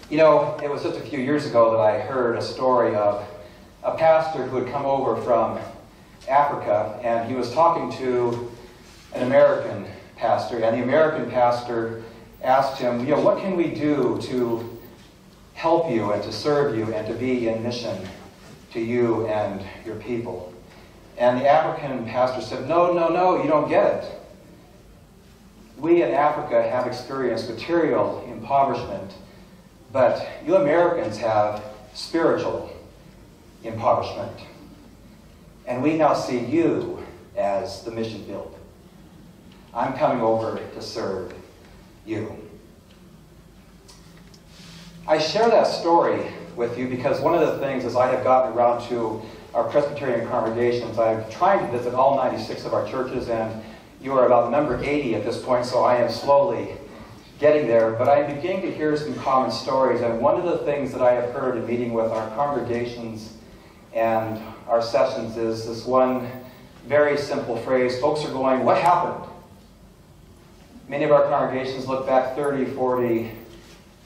You know, it was just a few years ago that I heard a story of a pastor who had come over from Africa, and he was talking to an American pastor, and the American pastor asked him, you know, what can we do to help you and to serve you and to be in mission to you and your people? And the African pastor said, no, you don't get it. We in Africa have experienced material impoverishment, but you Americans have spiritual impoverishment. And we now see you as the mission field. I'm coming over to serve you. I share that story with you because one of the things as I have gotten around to our Presbyterian congregations, I'm trying to visit all 96 of our churches, and you are about number 80 at this point, so I am slowly getting there. But I'm beginning to hear some common stories, and one of the things that I have heard in meeting with our congregations and our sessions is this one very simple phrase. Folks are going, what happened? Many of our congregations look back 30, 40,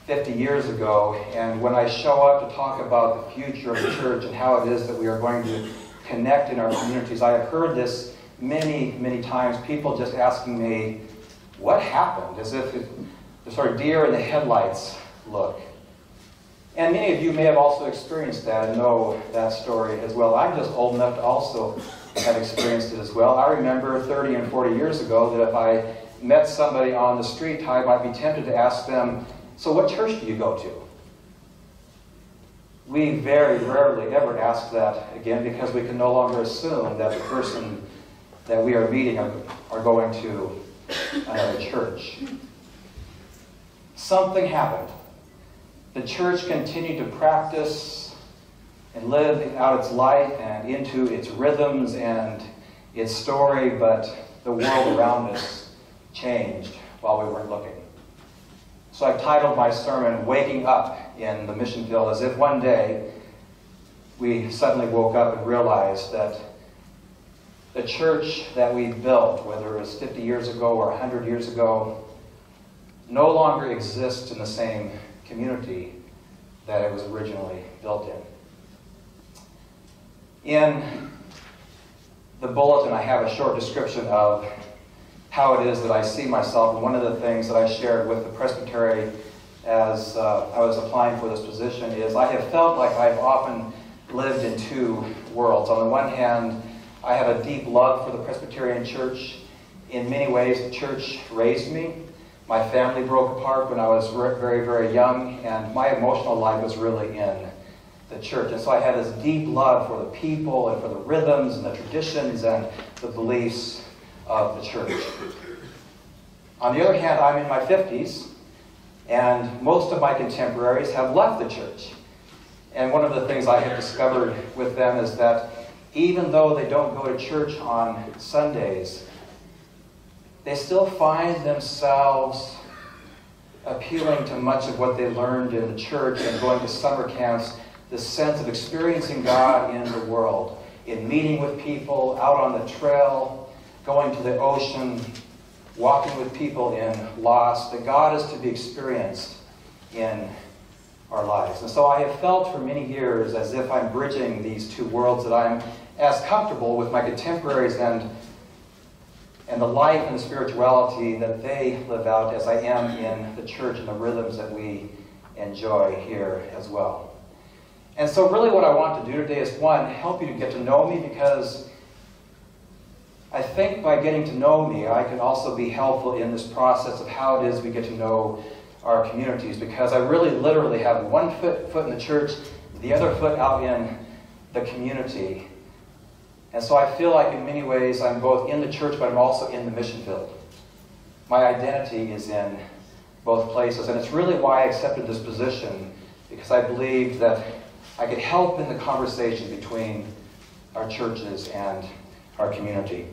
50 years ago, and when I show up to talk about the future of the church and how it is that we are going to connect in our communities, I have heard this many times, people just asking me, what happened? As if the sort of deer in the headlights look. And many of you may have also experienced that and know that story as well. I'm just old enough to also have experienced it as well. I remember 30 and 40 years ago that if I met somebody on the street, I might be tempted to ask them, so what church do you go to? We very rarely ever ask that again because we can no longer assume that the person that we are meeting are going to another church. Something happened. The church continued to practice and live out its life and into its rhythms and its story, but the world around us changed while we weren't looking. So I've titled my sermon, Waking Up in the Mission Field, as if one day we suddenly woke up and realized that the church that we built, whether it was 50 years ago or 100 years ago, no longer exists in the same community that it was originally built in. In the bulletin, I have a short description of how it is that I see myself. And one of the things that I shared with the Presbytery as I was applying for this position is I have felt like I've often lived in two worlds. On the one hand, I have a deep love for the Presbyterian church. In many ways, the church raised me. My family broke apart when I was very young, and my emotional life was really in the church. And so I have this deep love for the people and for the rhythms and the traditions and the beliefs of the church. On the other hand, I'm in my 50s, and most of my contemporaries have left the church. And one of the things I have discovered with them is that even though they don't go to church on Sundays, they still find themselves appealing to much of what they learned in the church and going to summer camps, this sense of experiencing God in the world, in meeting with people, out on the trail, going to the ocean, walking with people in loss, that God is to be experienced in our lives. And so I have felt for many years as if I'm bridging these two worlds, that I'm as comfortable with my contemporaries and the life and the spirituality that they live out as I am in the church and the rhythms that we enjoy here as well. And so really what I want to do today is, one, help you to get to know me, because I think by getting to know me, I can also be helpful in this process of how it is we get to know our communities, because I really literally have one foot in the church, the other foot out in the community. And so I feel like in many ways I'm both in the church, but I'm also in the mission field. My identity is in both places, and it's really why I accepted this position, because I believed that I could help in the conversation between our churches and our community.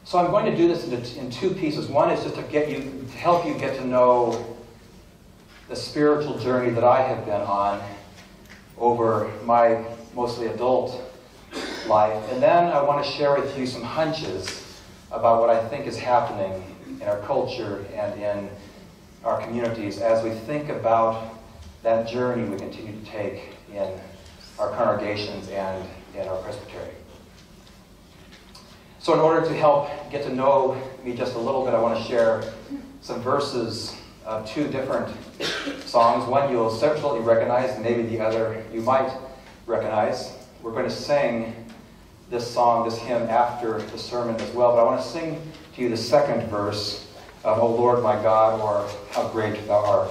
So I'm going to do this in two pieces. One is just to help you get to know the spiritual journey that I have been on over my mostly adult life. And then I want to share with you some hunches about what I think is happening in our culture and in our communities as we think about that journey we continue to take in our congregations and in our presbytery. So in order to help get to know me just a little bit, I want to share some verses of two different songs. One you'll certainly recognize, and maybe the other you might recognize. We're going to sing this song, this hymn, after the sermon as well. But I want to sing to you the second verse of O Lord my God, or How Great Thou Art.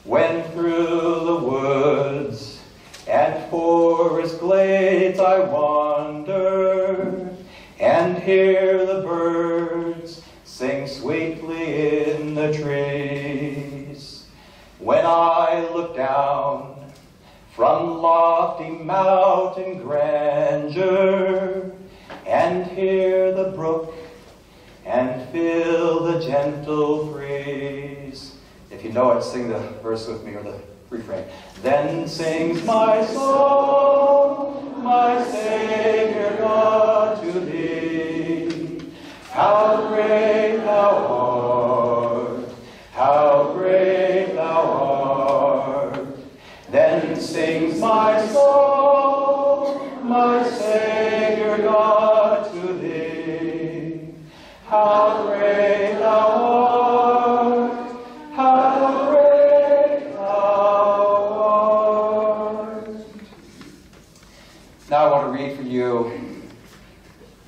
When through the woods and forest glades I wander, and hear the birds sing sweetly in the trees, when I look down from lofty mountain grandeur, and hear the brook and feel the gentle breeze. If you know it, sing the verse with me, or the refrain. Then sings my soul, my Savior God, to thee. How great thou art, how great thou art. Then sings my soul, my Savior God, to thee. How great thou art, how great thou art. Now I want to read for you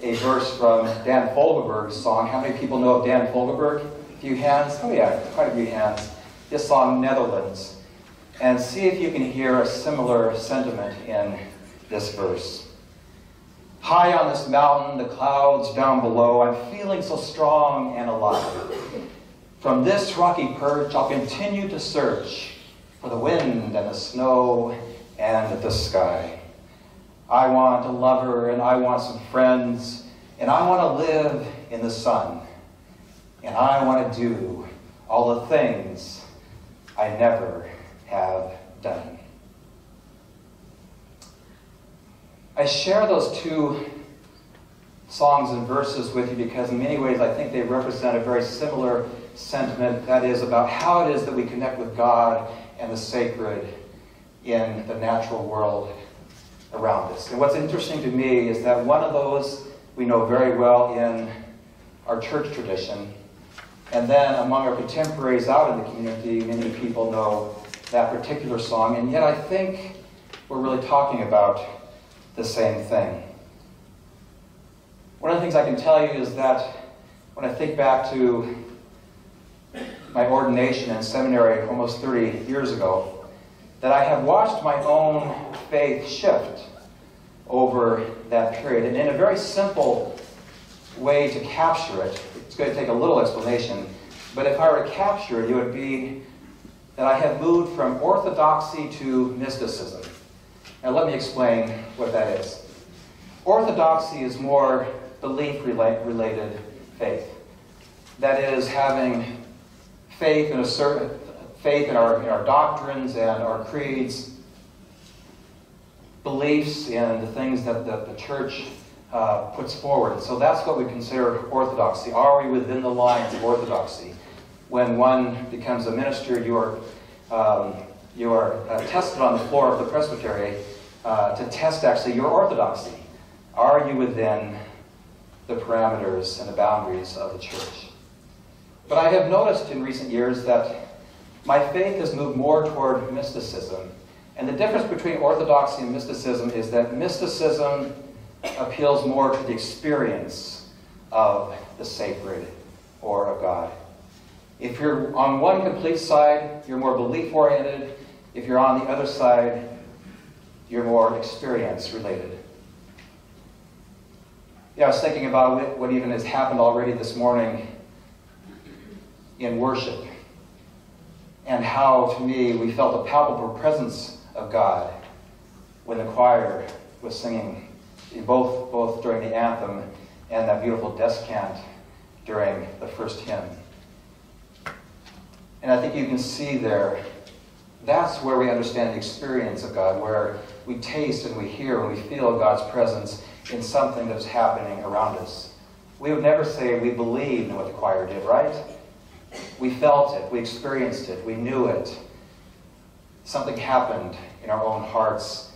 a verse from Dan Fogelberg's song. How many people know of Dan Fogelberg? A few hands? Oh yeah, quite a few hands. His song, Netherlands. And see if you can hear a similar sentiment in this verse. High on this mountain, the clouds down below, I'm feeling so strong and alive. From this rocky perch, I'll continue to search for the wind and the snow and the sky. I want a lover, and I want some friends, and I want to live in the sun. And I want to do all the things I never have done. I share those two songs and verses with you because in many ways I think they represent a very similar sentiment, that is about how it is that we connect with God and the sacred in the natural world around us. And what's interesting to me is that one of those we know very well in our church tradition, and then among our contemporaries out in the community, many people know that particular song, and yet I think we're really talking about the same thing. One of the things I can tell you is that when I think back to my ordination in seminary almost 30 years ago, that I have watched my own faith shift over that period. And in a very simple way to capture it, it's going to take a little explanation, but if I were to capture it, it would be that I have moved from orthodoxy to mysticism. Now let me explain what that is. Orthodoxy is more belief-related faith. That is, having faith in our doctrines and our creeds, beliefs in the things that the church puts forward. So that's what we consider orthodoxy. Are we within the lines of orthodoxy? When one becomes a minister, you are tested on the floor of the presbytery to test actually your orthodoxy. Are you within the parameters and the boundaries of the church? But I have noticed in recent years that my faith has moved more toward mysticism. And the difference between orthodoxy and mysticism is that mysticism appeals more to the experience of the sacred or of God. If you're on one complete side, you're more belief-oriented. If you're on the other side, you're more experience-related. Yeah, I was thinking about what even has happened already this morning in worship, and how, to me, we felt a palpable presence of God when the choir was singing, both during the anthem and that beautiful descant during the first hymn. And I think you can see there, that's where we understand the experience of God, where we taste and we hear and we feel God's presence in something that's happening around us. We would never say we believed in what the choir did, right? We felt it. We experienced it. We knew it. Something happened in our own hearts,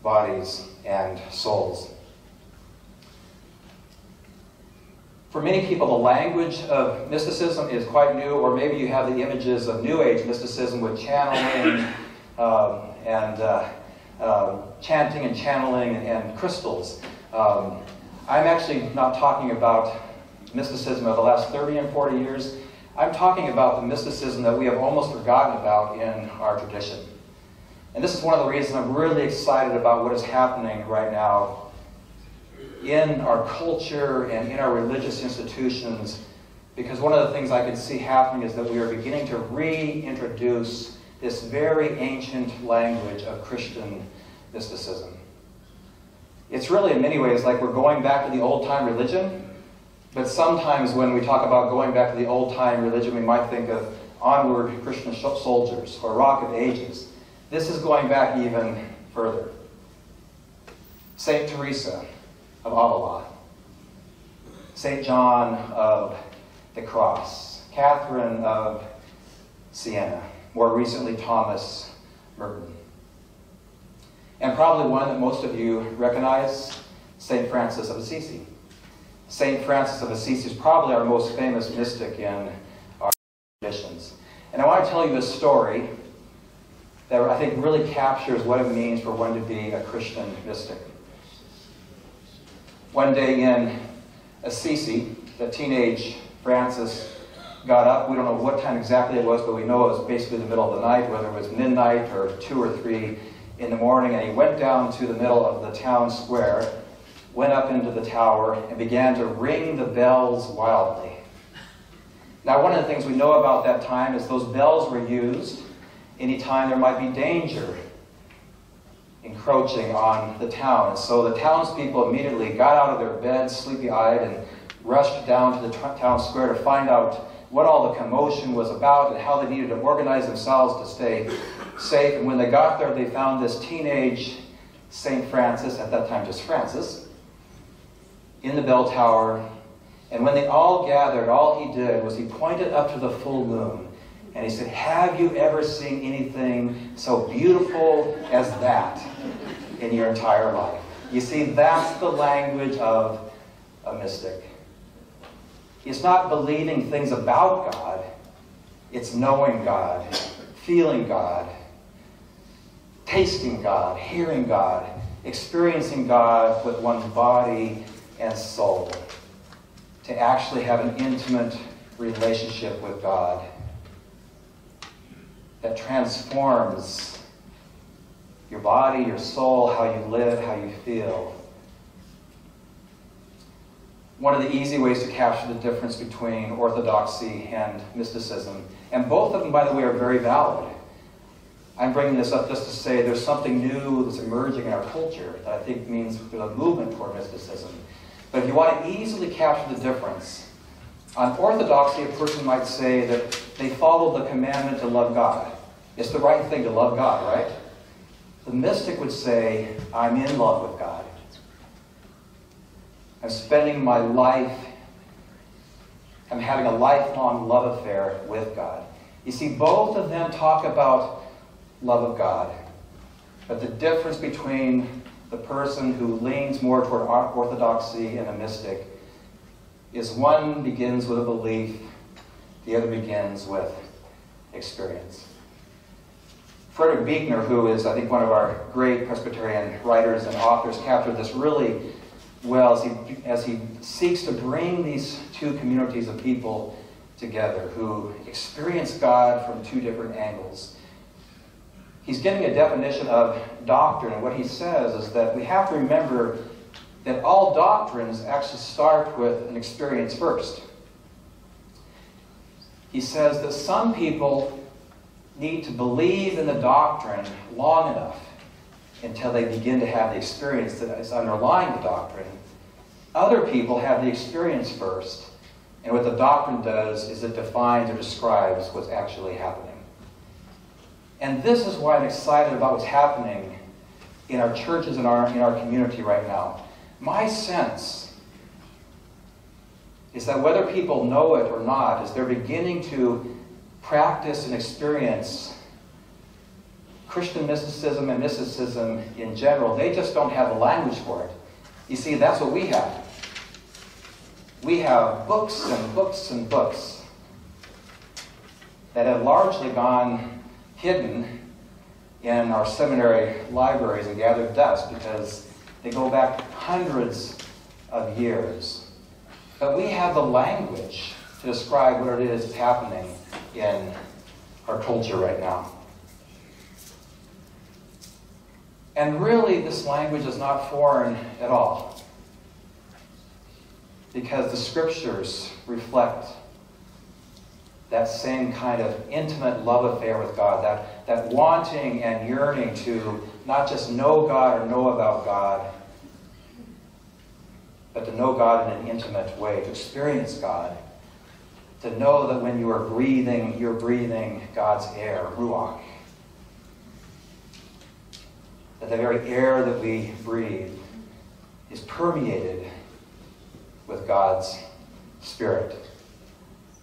bodies, and souls. For many people, the language of mysticism is quite new, or maybe you have the images of New Age mysticism with channeling chanting and channeling and crystals. I'm actually not talking about mysticism of the last 30 and 40 years. I'm talking about the mysticism that we have almost forgotten about in our tradition. And this is one of the reasons I'm really excited about what is happening right now in our culture and in our religious institutions, because one of the things I can see happening is that we are beginning to reintroduce this very ancient language of Christian mysticism. It's really in many ways like we're going back to the old-time religion, but sometimes when we talk about going back to the old-time religion, we might think of onward Christian soldiers or Rock of Ages. This is going back even further. Saint Teresa of Avila, Saint John of the Cross, Catherine of Siena, more recently Thomas Merton. And probably one that most of you recognize, Saint Francis of Assisi. Saint Francis of Assisi is probably our most famous mystic in our traditions. And I want to tell you a story that I think really captures what it means for one to be a Christian mystic. One day in Assisi, the teenage Francis got up. We don't know what time exactly it was, but we know it was basically the middle of the night, whether it was midnight or 2 or 3 in the morning, and he went down to the middle of the town square, went up into the tower, and began to ring the bells wildly. Now, one of the things we know about that time is those bells were used anytime there might be danger encroaching on the town. And so the townspeople immediately got out of their beds, sleepy-eyed, and rushed down to the town square to find out what all the commotion was about and how they needed to organize themselves to stay safe. And when they got there, they found this teenage St. Francis, at that time just Francis, in the bell tower. And when they all gathered, all he did was he pointed up to the full moon and he said, "Have you ever seen anything so beautiful as that in your entire life?" You see, that's the language of a mystic. It's not believing things about God. It's knowing God, feeling God, tasting God, hearing God, experiencing God with one's body and soul. To actually have an intimate relationship with God that transforms your body, your soul, how you live, how you feel. One of the easy ways to capture the difference between orthodoxy and mysticism, and both of them, by the way, are very valid. I'm bringing this up just to say there's something new that's emerging in our culture that I think means there's a movement toward mysticism. But if you want to easily capture the difference, on orthodoxy, a person might say that they follow the commandment to love God. It's the right thing to love God, right? The mystic would say, I'm in love with God. I'm spending my life, I'm having a lifelong love affair with God. You see, both of them talk about love of God. But the difference between the person who leans more toward orthodoxy and a mystic is one begins with a belief, the other begins with experience. Frederick Buechner, who is, I think, one of our great Presbyterian writers and authors, captured this really well as he seeks to bring these two communities of people together who experience God from two different angles. He's giving a definition of doctrine, and what he says is that we have to remember that all doctrines actually start with an experience first. He says that some people need to believe in the doctrine long enough until they begin to have the experience that is underlying the doctrine. Other people have the experience first, and what the doctrine does is it defines or describes what's actually happening. And this is why I'm excited about what's happening in our churches and in our community right now. My sense is that whether people know it or not, is they're beginning to practice and experience Christian mysticism and mysticism in general, they just don't have the language for it. You see, that's what we have. We have books and books and books that have largely gone hidden in our seminary libraries and gathered dust because they go back hundreds of years. But we have the language to describe what it is that's happening in our culture right now. And really, this language is not foreign at all, because the scriptures reflect that same kind of intimate love affair with God, that wanting and yearning to not just know God or know about God, but to know God in an intimate way, to experience God, to know that when you are breathing, you're breathing God's air, ruach. That the very air that we breathe is permeated with God's Spirit.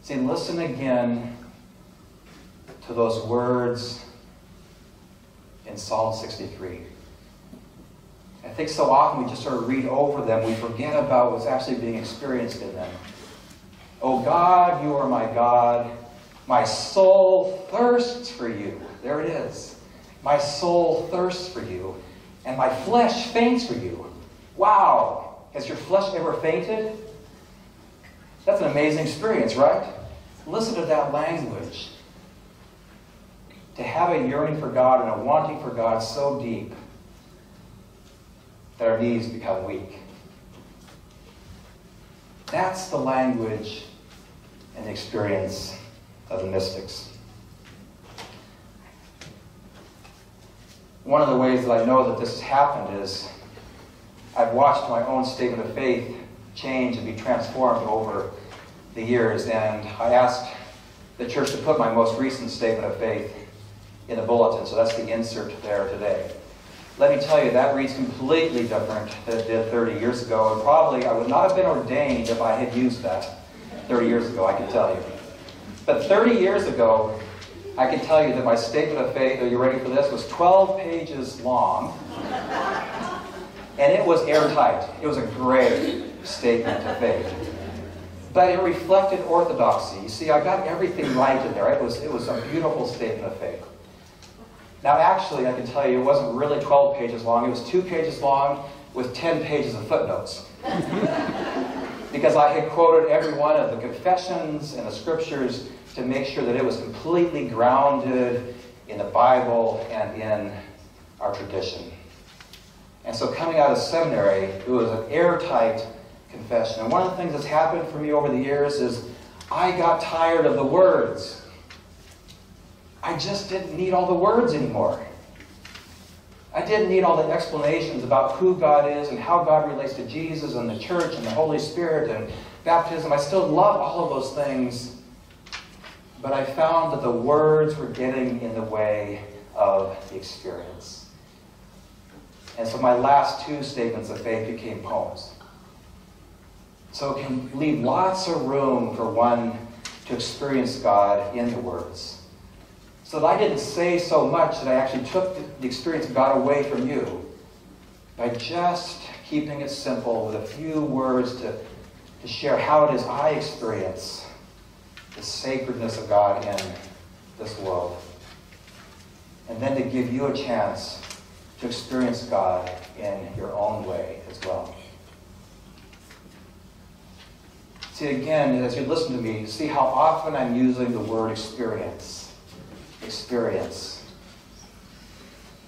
See, listen again to those words in Psalm 63. I think so often we just sort of read over them. We forget about what's actually being experienced in them. Oh God, you are my God. My soul thirsts for you. There it is. My soul thirsts for you, and my flesh faints for you. Wow! Has your flesh ever fainted? That's an amazing experience, right? Listen to that language. To have a yearning for God and a wanting for God so deep that our knees become weak. That's the language and the experience of the mystics. One of the ways that I know that this has happened is I've watched my own statement of faith change and be transformed over the years, and I asked the church to put my most recent statement of faith in the bulletin, so that's the insert there today. Let me tell you, that reads completely different than it did 30 years ago, and probably I would not have been ordained if I had used that 30 years ago, I can tell you. But 30 years ago, I can tell you that my statement of faith, are you ready for this, was 12 pages long, and it was airtight. It was a great statement of faith. But it reflected orthodoxy. You see, I got everything right in there. It was a beautiful statement of faith. Now, actually, I can tell you, it wasn't really 12 pages long. It was 2 pages long with 10 pages of footnotes. Because I had quoted every one of the confessions and the scriptures to make sure that it was completely grounded in the Bible and in our tradition. And so coming out of seminary, it was an airtight confession. And one of the things that's happened for me over the years is I got tired of the words. I just didn't need all the words anymore. I didn't need all the explanations about who God is and how God relates to Jesus and the church and the Holy Spirit and baptism. I still love all of those things, but I found that the words were getting in the way of the experience. And so my last 2 statements of faith became poems. So it can leave lots of room for one to experience God in the words. So that I didn't say so much that I actually took the experience of God away from you by just keeping it simple with a few words to share how it is I experience the sacredness of God in this world. And then to give you a chance to experience God in your own way as well. See, again, as you listen to me, see how often I'm using the word experience. Experience.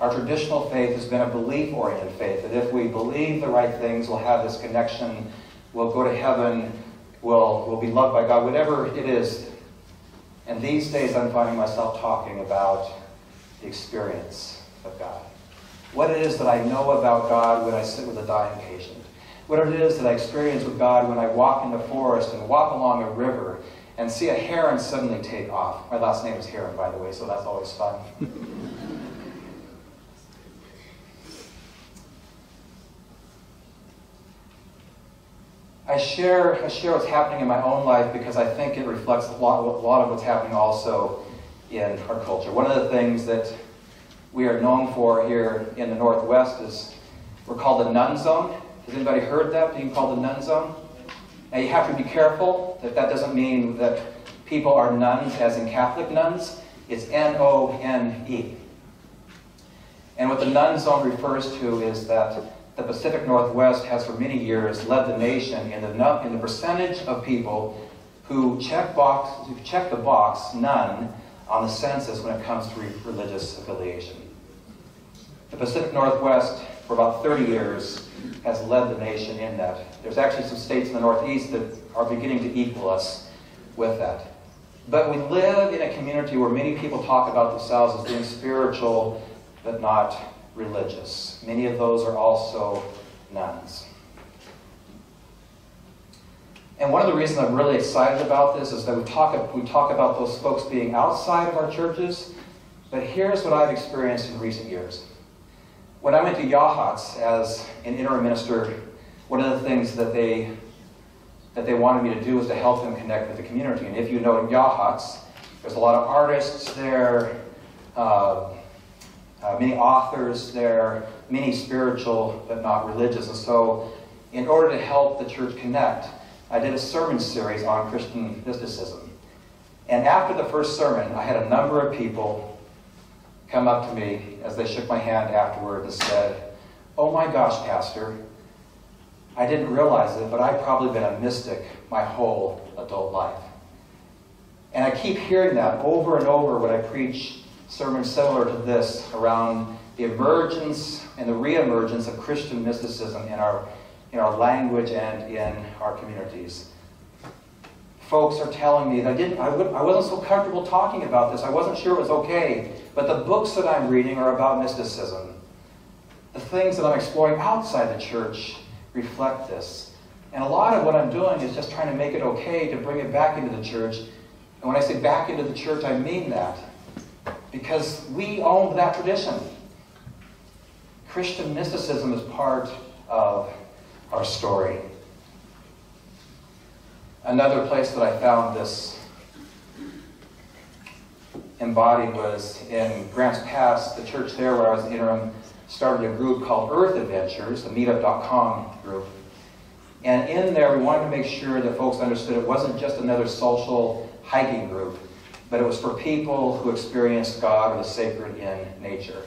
Our traditional faith has been a belief-oriented faith, that if we believe the right things, we'll have this connection, we'll go to heaven, we'll be loved by God, whatever it is. And these days I'm finding myself talking about the experience of God. What it is that I know about God when I sit with a dying patient. What it is that I experience with God when I walk in the forest and walk along a river and see a heron suddenly take off. My last name is Heron, by the way, so that's always fun. I share what's happening in my own life because I think it reflects a lot of what's happening also in our culture. One of the things that we are known for here in the Northwest is we're called the nun zone. Has anybody heard that, being called the nun zone? Now you have to be careful that doesn't mean that people are nuns as in Catholic nuns. It's N-O-N-E. And what the nun zone refers to is that the Pacific Northwest has for many years led the nation in the percentage of people who check the box nun on the census when it comes to religious affiliation. The Pacific Northwest, for about 30 years, has led the nation in that. There's actually some states in the Northeast that are beginning to equal us with that. But we live in a community where many people talk about themselves as being spiritual, but not religious. Many of those are also nuns. And one of the reasons I'm really excited about this is that we talk about those folks being outside of our churches, but here's what I've experienced in recent years. When I went to Yachats as an interim minister, one of the things that they wanted me to do was to help them connect with the community. And if you know Yachats, there's a lot of artists there, many authors there, many spiritual but not religious. And so in order to help the church connect, I did a sermon series on Christian mysticism. And after the first sermon, I had a number of people come up to me as they shook my hand afterward and said, "Oh my gosh, Pastor, I didn't realize it, but I've probably been a mystic my whole adult life." And I keep hearing that over and over when I preach sermons similar to this around the emergence and the re-emergence of Christian mysticism in our language and in our communities. Folks are telling me that I wasn't so comfortable talking about this. I wasn't sure it was okay. But the books that I'm reading are about mysticism. The things that I'm exploring outside the church reflect this. And a lot of what I'm doing is just trying to make it okay to bring it back into the church. And when I say back into the church, I mean that. Because we own that tradition. Christian mysticism is part of our story. Another place that I found this embodied was in Grants Pass. The church there where I was interim started a group called Earth Adventures, the meetup.com group. And in there we wanted to make sure that folks understood it wasn't just another social hiking group, but it was for people who experienced God or the sacred in nature.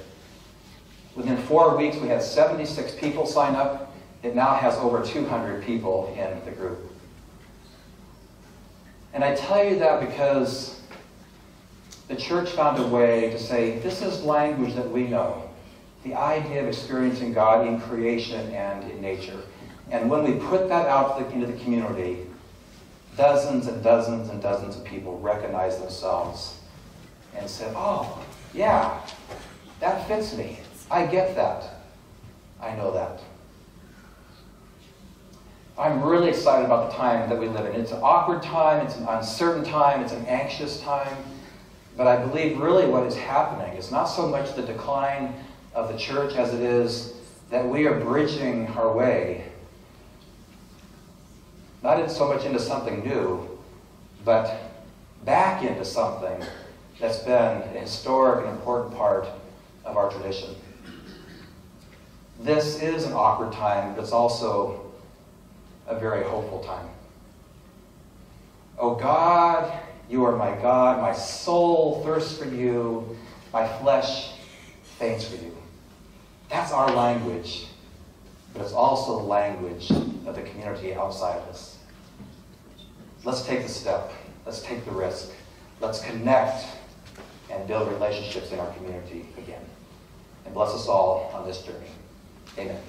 Within 4 weeks we had 76 people sign up. It now has over 200 people in the group. And I tell you that because the church found a way to say, this is language that we know. The idea of experiencing God in creation and in nature. And when we put that out into the community, dozens and dozens and dozens of people recognize themselves and said, "Oh, yeah, that fits me. I get that. I know that." I'm really excited about the time that we live in. It's an awkward time, it's an uncertain time, it's an anxious time. But I believe really what is happening is not so much the decline of the church as it is that we are bridging our way, not so much into something new, but back into something that's been a historic and important part of our tradition. This is an awkward time, but it's also a very hopeful time. Oh God, you are my God, my soul thirsts for you, my flesh faints for you. That's our language, but it's also the language of the community outside of us. Let's take the step. Let's take the risk. Let's connect and build relationships in our community again. And bless us all on this journey. Amen.